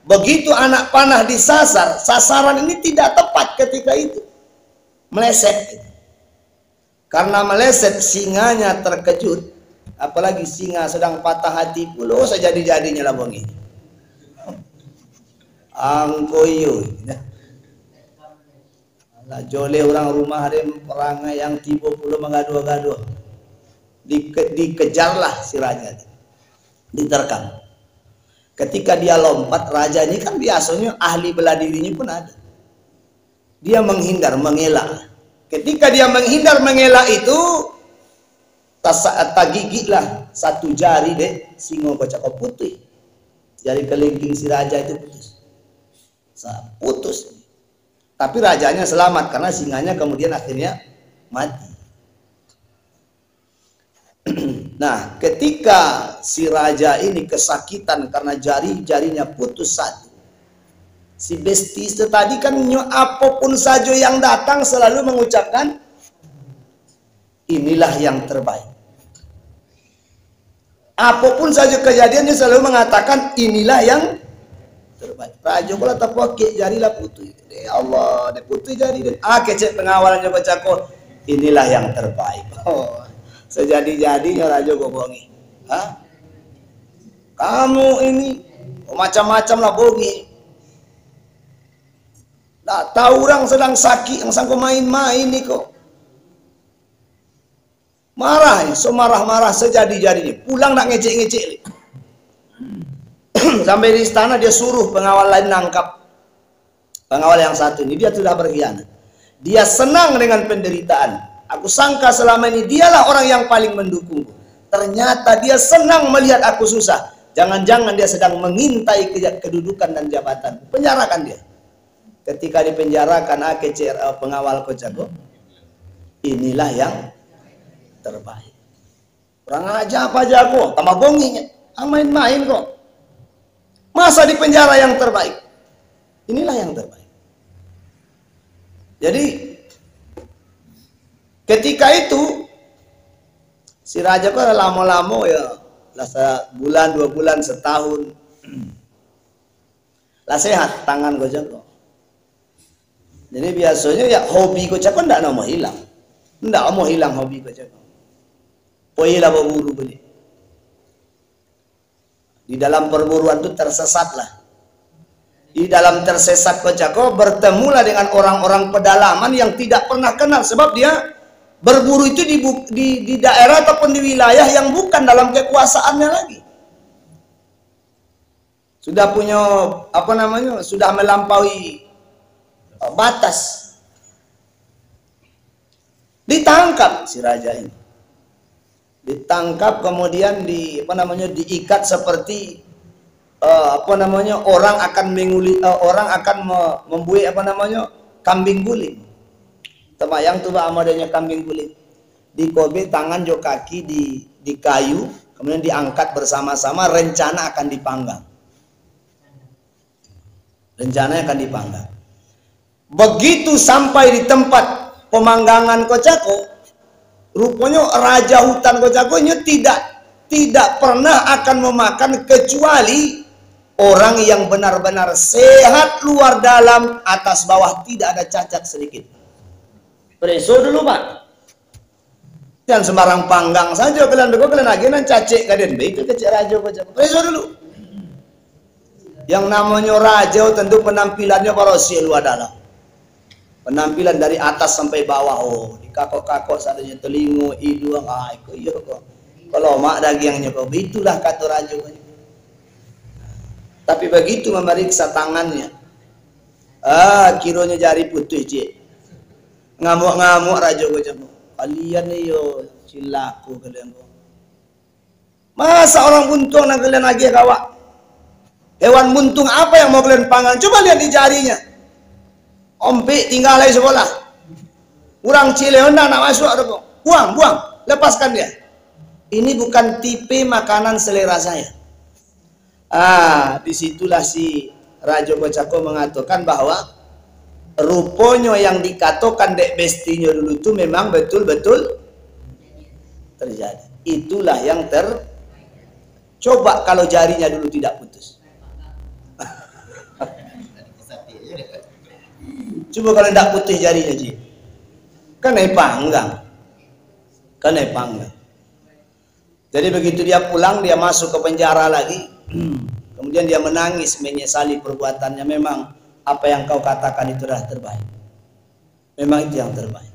begitu anak panah disasar, sasaran ini tidak tepat ketika itu, meleset. Karena meleset, singanya terkejut, apalagi singa sedang patah hati pula, sejadi-jadinya lah bongi angkoyo lah jole orang rumah ada perangai yang tiba pula mengadu-gadu, dikejarlah si raja, diterkam. Ketika dia lompat, raja ini kan biasanya ahli bela dirinya pun ada, dia menghindar, mengelak. Ketika dia menghindar mengelak itu gigitlah satu jari deh singo kocak putih, jari kelingking si raja itu putus. Tapi rajanya selamat karena singanya kemudian akhirnya mati. Nah, ketika si raja ini kesakitan karena jari-jarinya putus satu, si besti itu tadi kan apapun saja yang datang selalu mengucapkan inilah yang terbaik. Apapun saja kejadiannya selalu mengatakan inilah yang terbaik. Raja pula tak pakai jari lah putus. Ya Allah, dia putus jari. Kecek pengawalannya baca inilah yang terbaik. Oh, sejadi-jadinya raja bohongi. Kamu ini macam-macam lah bohongi. Tak tahu orang sedang sakit, yang sangko main-main nih kok. Marah, marah-marah sejadi-jadinya. Pulang nak ngecek-ngecek. Sampai di istana dia suruh pengawal lain nangkap pengawal yang satu ini. Dia sudah berkhianat. Dia senang dengan penderitaan. Aku sangka selama ini dialah orang yang paling mendukungku. Ternyata dia senang melihat aku susah. Jangan-jangan dia sedang mengintai kedudukan dan jabatan. Penjarakan dia. Ketika dipenjarakan pengawal Kocako, inilah yang terbaik. Orang aja apa jago, tambah bonginya. Main-main kok. Masa di penjara yang terbaik? Inilah yang terbaik. Jadi ketika itu si raja kok lama-lama ya, bulan, 2 bulan, setahun, Lah sehat tangan kau jago. Jadi biasanya ya hobi kau jago ndak mau hilang. Ndak mau hilang hobi kau jago. Poilah berburu beli. Di dalam perburuan itu tersesatlah. Di dalam tersesat kau jago bertemulah dengan orang-orang pedalaman yang tidak pernah kenal sebab dia berburu itu di daerah ataupun di wilayah yang bukan dalam kekuasaannya lagi. Sudah punya apa namanya, sudah melampaui batas. Ditangkap si raja ini, ditangkap kemudian diikat seperti orang akan membuai kambing guling. Terbayang tuh amadanya kambing guling. Dikobe tangan jo kaki di kayu, kemudian diangkat bersama-sama, rencana akan dipanggang. Rencananya akan dipanggang. Begitu sampai di tempat pemanggangan Kocako, rupanya raja hutan Kocakonya tidak pernah akan memakan kecuali orang yang benar-benar sehat luar dalam, atas bawah tidak ada cacat sedikit. Preso dulu Pak. Jangan sembarang panggang saja kalian agenan cacik kaden itu kecil raja Kocako. Preso dulu. Yang namanya raja tentu penampilannya barosi luar dalam. Penampilan dari atas sampai bawah, di kakok-kakok sadanya telingo, hidung, kok. Kalau mak dagingnya kok, itulah kata raja. Tapi begitu memeriksa tangannya, kiranya jari putih cik. Ngamuk-ngamuk raja kok. Kalian nih yo cilaku kalian. Masa orang buntung nak kalian lagi kawak? Hewan buntung apa yang mau kalian panggang? Coba lihat di jarinya. Ompik tinggal lagi sekolah. Urang cile hendak nak masuk ada. Buang, lepaskan dia. Ini bukan tipe makanan selera saya. Disitulah si Raja Kocako mengatakan bahwa rupanya yang dikatakan dek bestinya dulu itu memang betul-betul terjadi. Itulah yang coba kalau jarinya dulu tidak putus. Coba kalau tidak putih jarinya Ji, kan panggang. Jadi begitu dia pulang, dia masuk ke penjara lagi. Kemudian dia menangis menyesali perbuatannya. Memang apa yang kau katakan itu adalah terbaik. Memang itu yang terbaik.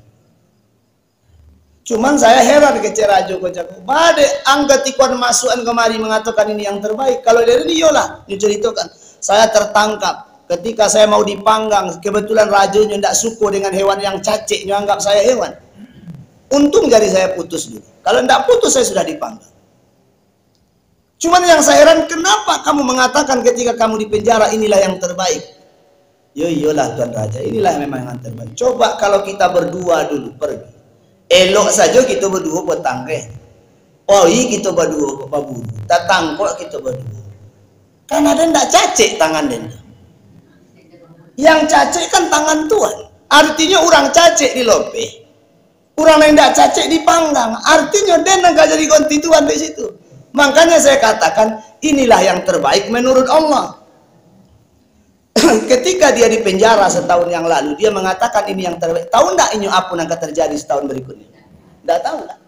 Cuman saya heran ke Raja Kocako. Bade angkat ikon masukan kemari mengatakan ini yang terbaik. Kalau dari ini yolah diceritakan. Saya tertangkap. Ketika saya mau dipanggang, kebetulan rajanya tidak suka dengan hewan yang cacik, anggap saya hewan. Untung jari saya putus dulu. Kalau tidak putus, saya sudah dipanggang. Cuman yang saya heran, kenapa kamu mengatakan ketika kamu di penjara, inilah yang terbaik? Iyalah Tuan Raja, inilah memang yang terbaik. Coba kalau kita berdua dulu pergi. Elok saja kita berdua buat tangke. Kita berdua baburu. Tatangkok kita berdua. Karena ada tidak cacik tangan dia. Yang cacik kan tangan Tuhan. Artinya orang cacik di lope. Orang yang tidak cacik dipanggang. Artinya dia nggak jadi konstituen di situ. Makanya saya katakan inilah yang terbaik menurut Allah. Ketika dia di penjara setahun yang lalu, dia mengatakan ini yang terbaik. Tahu enggak ini apa yang akan terjadi setahun berikutnya? Enggak tahu kan?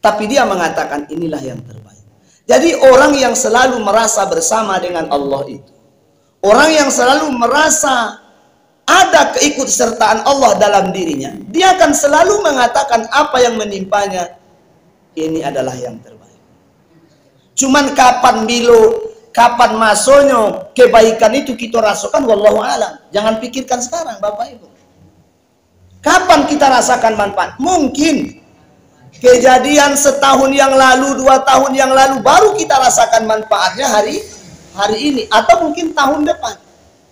Tapi dia mengatakan inilah yang terbaik. Jadi orang yang selalu merasa bersama dengan Allah itu, orang yang selalu merasa ada keikutsertaan Allah dalam dirinya, dia akan selalu mengatakan apa yang menimpanya ini adalah yang terbaik. Cuman kapan masanya kebaikan itu kita rasakan, wallahu alam. Jangan pikirkan sekarang Bapak Ibu. Kapan kita rasakan manfaat? Mungkin kejadian setahun yang lalu, 2 tahun yang lalu baru kita rasakan manfaatnya hari ini atau mungkin tahun depan.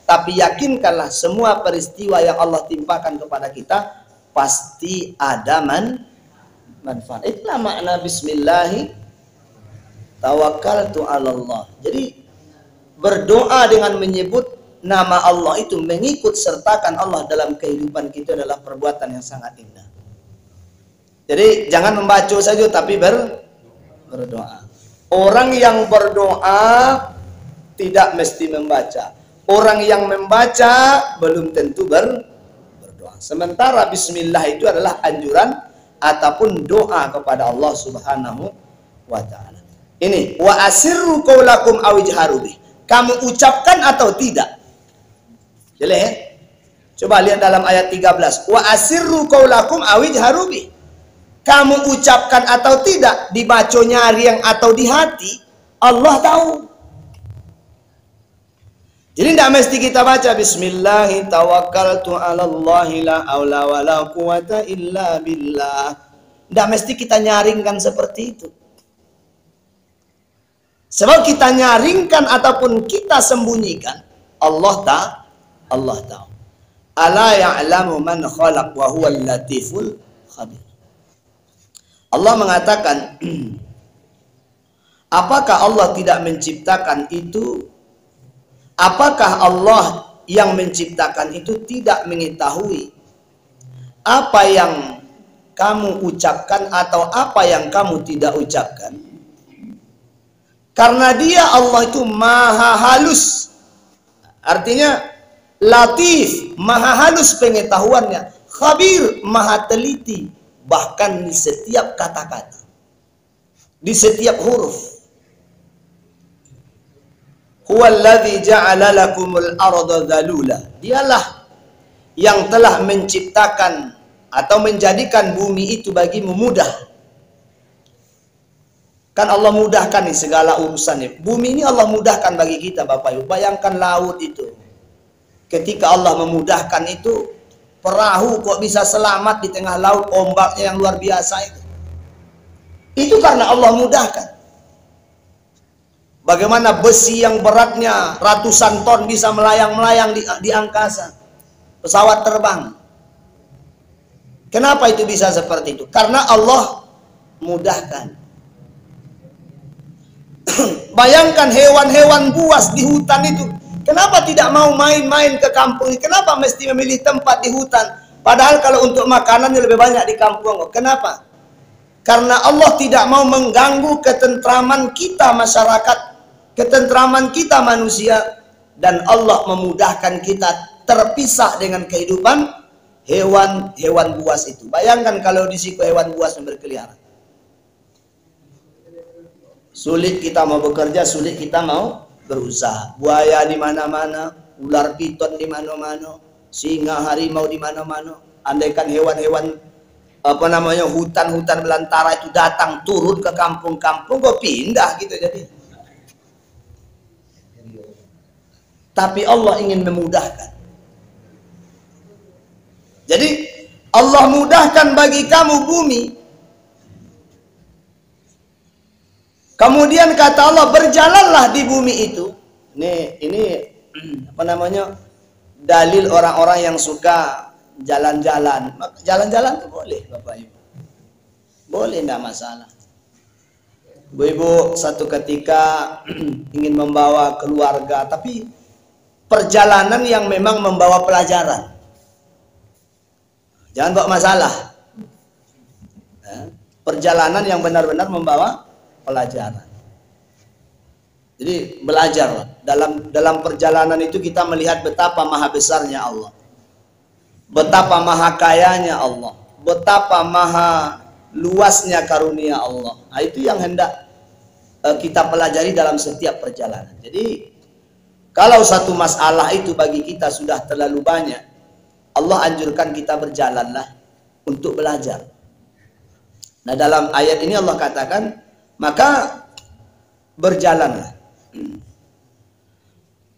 Tapi yakinkanlah semua peristiwa yang Allah timpakan kepada kita pasti ada manfaat. Itulah makna bismillah tawakkaltu 'ala Allah. Jadi berdoa dengan menyebut nama Allah itu, mengikut sertakan Allah dalam kehidupan kita adalah perbuatan yang sangat indah. Jadi jangan membaca saja tapi berdoa. Orang yang berdoa tidak mesti membaca. Orang yang membaca belum tentu berdoa. Sementara bismillah itu adalah anjuran ataupun doa kepada Allah Subhanahu wa taala. Ini wa asirru qaulakum aw ijharu bih. Kamu ucapkan atau tidak? Jelas ya? Coba lihat dalam ayat 13. Wa asirru qaulakum aw ijharu bih. Kamu ucapkan atau tidak, dibaca nyaring atau di hati, Allah tahu. Jadi tidak mesti kita baca bismillahi tawakkaltu 'alallahi la haula wala quwata illa billah. Tidak mesti kita nyaringkan seperti itu. Sebab kita nyaringkan ataupun kita sembunyikan, Allah tahu. Ala ya'lamu man khalaq wa huwal latiful khabir. Allah mengatakan, apakah Allah tidak menciptakan itu? Apakah Allah yang menciptakan itu tidak mengetahui apa yang kamu ucapkan atau apa yang kamu tidak ucapkan? Karena dia Allah itu maha halus. Artinya latif, maha halus pengetahuannya. Khabir, maha teliti. Bahkan di setiap kata-kata, di setiap huruf. Huwallazi ja'ala lakumul arda dzalula. Dialah yang telah menciptakan atau menjadikan bumi itu bagimu mudah. Kan Allah mudahkan nih segala urusannya. Bumi ini Allah mudahkan bagi kita, Bapak Ibu. Bayangkan laut itu. Ketika Allah memudahkan itu, perahu kok bisa selamat di tengah laut, ombaknya yang luar biasa itu. Itu karena Allah mudahkan. Bagaimana besi yang beratnya ratusan ton bisa melayang-melayang di angkasa. Pesawat terbang. Kenapa itu bisa seperti itu? Karena Allah mudahkan. Bayangkan hewan-hewan buas di hutan itu. Kenapa tidak mau main-main ke kampung? Kenapa mesti memilih tempat di hutan? Padahal kalau untuk makanannya lebih banyak di kampung. Kenapa? Karena Allah tidak mau mengganggu ketentraman kita masyarakat, ketentraman kita manusia, dan Allah memudahkan kita terpisah dengan kehidupan hewan-hewan buas itu. Bayangkan kalau di situ hewan buas yang berkeliaran. Sulit kita mau bekerja, sulit kita mau berusaha. Buaya di mana-mana, ular piton di mana-mana, singa, harimau di mana-mana. Andaikan hewan-hewan hutan-hutan belantara itu datang turun ke kampung-kampung, kok pindah gitu jadi. Tapi Allah ingin memudahkan. Jadi Allah mudahkan bagi kamu bumi. Kemudian kata Allah, berjalanlah di bumi itu. Ini dalil orang-orang yang suka jalan-jalan. Jalan-jalan itu boleh, Bapak Ibu. Boleh, tidak masalah. Ibu satu ketika ingin membawa keluarga, tapi perjalanan yang memang membawa pelajaran. Jangan bawa masalah. Perjalanan yang benar-benar membawa pelajaran. Jadi belajar dalam perjalanan itu kita melihat betapa maha besarnya Allah, betapa maha kayanya Allah, betapa maha luasnya karunia Allah. Nah, itu yang hendak kita pelajari dalam setiap perjalanan. Jadi kalau satu masalah itu bagi kita sudah terlalu banyak, Allah anjurkan kita berjalanlah untuk belajar. Nah, dalam ayat ini Allah katakan, maka berjalanlah.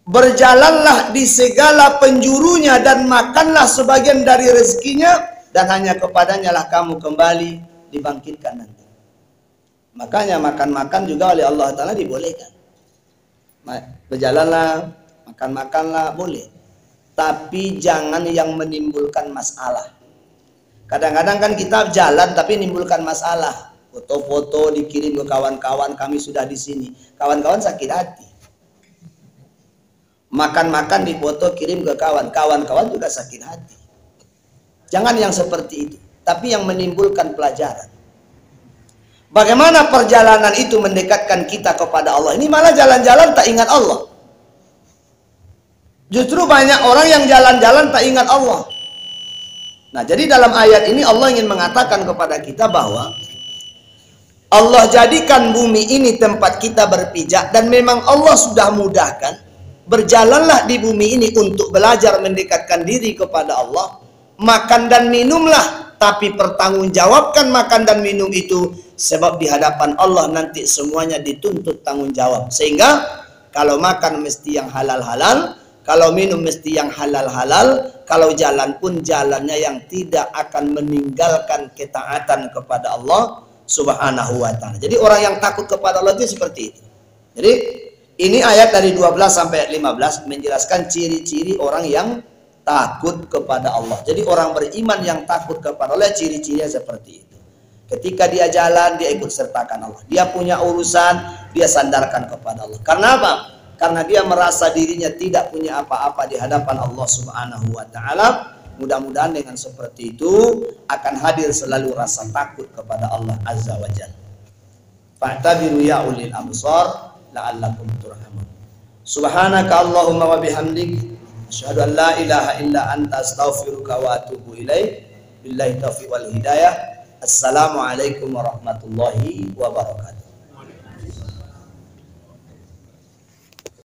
Berjalanlah di segala penjurunya dan makanlah sebagian dari rezekinya, dan hanya kepadanya lah kamu kembali dibangkitkan nanti. Makanya makan-makan juga oleh Allah Ta'ala dibolehkan. Berjalanlah, makan-makanlah, boleh. Tapi jangan yang menimbulkan masalah. Kadang-kadang kan kita jalan tapi menimbulkan masalah. Foto-foto dikirim ke kawan-kawan, kami sudah di sini. Kawan-kawan sakit hati. Makan-makan di foto kirim ke kawan-kawan juga sakit hati. Jangan yang seperti itu, tapi yang menimbulkan pelajaran. Bagaimana perjalanan itu mendekatkan kita kepada Allah. Ini malah jalan-jalan tak ingat Allah. Justru banyak orang yang jalan-jalan tak ingat Allah. Nah, jadi dalam ayat ini Allah ingin mengatakan kepada kita bahwa Allah jadikan bumi ini tempat kita berpijak, dan memang Allah sudah mudahkan. Berjalanlah di bumi ini untuk belajar mendekatkan diri kepada Allah. Makan dan minumlah, tapi pertanggungjawabkan makan dan minum itu, sebab di hadapan Allah nanti semuanya dituntut tanggung jawab. Sehingga kalau makan mesti yang halal-halal, kalau minum mesti yang halal-halal, kalau jalan pun jalannya yang tidak akan meninggalkan ketaatan kepada Allah Subhanahu wa ta'ala. Jadi orang yang takut kepada Allah itu seperti itu. Jadi ini ayat dari 12 sampai 15 menjelaskan ciri-ciri orang yang takut kepada Allah. Jadi orang beriman yang takut kepada Allah ciri-cirinya seperti itu. Ketika dia jalan, dia ikut sertakan Allah. Dia punya urusan, dia sandarkan kepada Allah. Karena apa? Karena dia merasa dirinya tidak punya apa-apa di hadapan Allah Subhanahu wa ta'ala. Mudah-mudahan dengan seperti itu akan hadir selalu rasa takut kepada Allah Azza wa Jalla. Fa'tabiru ya ulil absar la'allakum turhamun. Subhanaka Allahumma wa bihamdik, asyhadu an la ilaha illa anta astaghfiruka wa atubu ilaik. Billahi taufiq wal hidayah. Assalamualaikum warahmatullahi wabarakatuh.